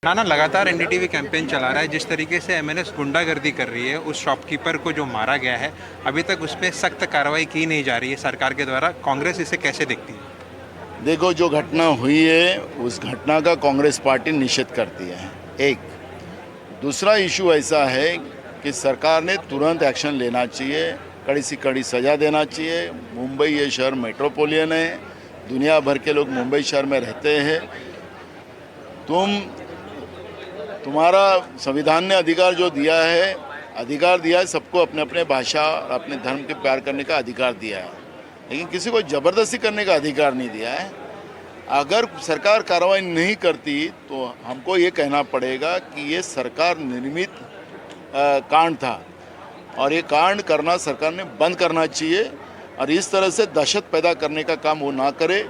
नाना लगातार NDTV campaign चला रहा है। जिस तरीके से एमएनएस गुंडागर्दी कर रही है, उस शॉपकीपर को जो मारा गया है, अभी तक उस पर सख्त कार्रवाई की नहीं जा रही है सरकार के द्वारा। कांग्रेस इसे कैसे देखती है? देखो, जो घटना हुई है उस घटना का कांग्रेस पार्टी निषेध करती है। एक दूसरा इशू ऐसा है कि सरकार ने तुरंत एक्शन लेना चाहिए, कड़ी से कड़ी सज़ा देना चाहिए। मुंबई ये शहर मेट्रोपोलियन है, दुनिया भर के लोग मुंबई शहर में रहते हैं। तुम्हारा संविधान ने अधिकार जो दिया है, सबको अपने अपने भाषा और अपने धर्म के प्यार करने का अधिकार दिया है, लेकिन किसी को ज़बरदस्ती करने का अधिकार नहीं दिया है। अगर सरकार कार्रवाई नहीं करती तो हमको ये कहना पड़ेगा कि ये सरकार निर्मित कांड था और ये कांड करना सरकार ने बंद करना चाहिए और इस तरह से दहशत पैदा करने का काम वो ना करे।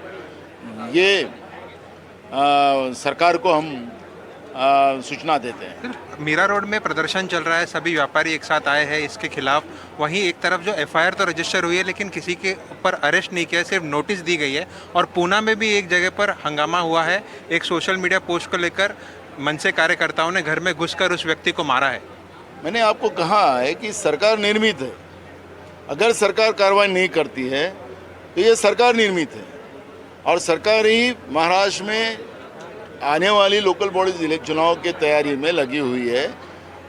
ये सरकार को हम सूचना देते हैं। मीरा रोड में प्रदर्शन चल रहा है, सभी व्यापारी एक साथ आए हैं इसके खिलाफ। वहीं एक तरफ जो एफआईआर तो रजिस्टर हुई है, लेकिन किसी के ऊपर अरेस्ट नहीं किया, सिर्फ नोटिस दी गई है। और पूना में भी एक जगह पर हंगामा हुआ है, एक सोशल मीडिया पोस्ट को लेकर मनसे कार्यकर्ताओं ने घर में घुसकर उस व्यक्ति को मारा है। मैंने आपको कहा है कि सरकार निर्मित है। अगर सरकार कार्रवाई नहीं करती है तो ये सरकार निर्मित है और सरकार ही महाराष्ट्र में आने वाली लोकल बॉडी चुनाव की तैयारी में लगी हुई है।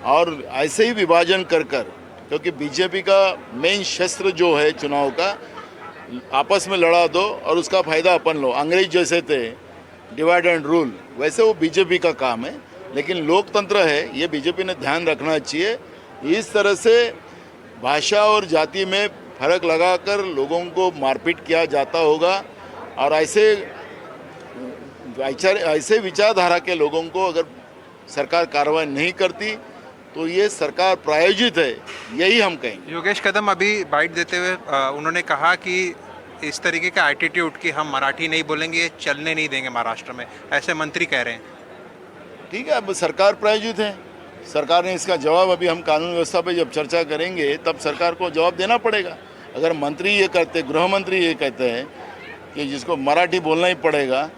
और ऐसे ही विभाजन कर क्योंकि बीजेपी का मेन शस्त्र जो है चुनाव का, आपस में लड़ा दो और उसका फ़ायदा अपन लो। अंग्रेज जैसे थे डिवाइड एंड रूल, वैसे वो बीजेपी का काम है। लेकिन लोकतंत्र है, ये बीजेपी ने ध्यान रखना चाहिए। इस तरह से भाषा और जाति में फ़र्क लगाकर लोगों को मारपीट किया जाता होगा और ऐसे विचारधारा के लोगों को अगर सरकार कार्रवाई नहीं करती तो ये सरकार प्रायोजित है, यही हम कहेंगे। योगेश कदम अभी बाइट देते हुए उन्होंने कहा कि इस तरीके का एटीट्यूड कि हम मराठी नहीं बोलेंगे, ये चलने नहीं देंगे महाराष्ट्र में, ऐसे मंत्री कह रहे हैं। ठीक है, अब सरकार प्रायोजित है, सरकार ने इसका जवाब, अभी हम कानून व्यवस्था पे जब चर्चा करेंगे तब सरकार को जवाब देना पड़ेगा। अगर मंत्री ये कहते, गृह मंत्री ये कहते हैं कि जिसको मराठी बोलना ही पड़ेगा,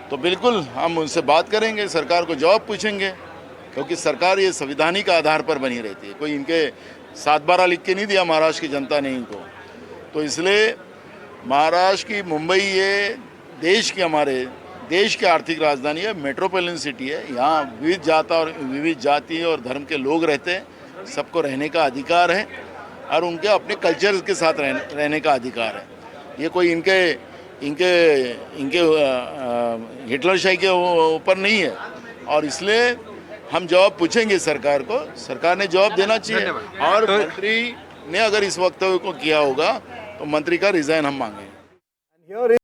तो बिल्कुल हम उनसे बात करेंगे, सरकार को जवाब पूछेंगे, क्योंकि सरकार ये संवैधानिक आधार पर बनी रहती है। कोई इनके 7/12 लिख के नहीं दिया महाराष्ट्र की जनता ने इनको। तो इसलिए महाराष्ट्र की मुंबई ये हमारे देश की आर्थिक राजधानी है, मेट्रोपोलियन सिटी है। यहाँ विविध जाति और धर्म के लोग रहते हैं, सबको रहने का अधिकार है और उनके अपने कल्चर के साथ रहने का अधिकार है। ये कोई इनके हिटलरशाही के ऊपर नहीं है और इसलिए हम जवाब पूछेंगे सरकार को, सरकार ने जवाब देना चाहिए। और मंत्री ने अगर इस वक्तव्य को किया होगा तो मंत्री का रिजाइन हम मांगेंगे।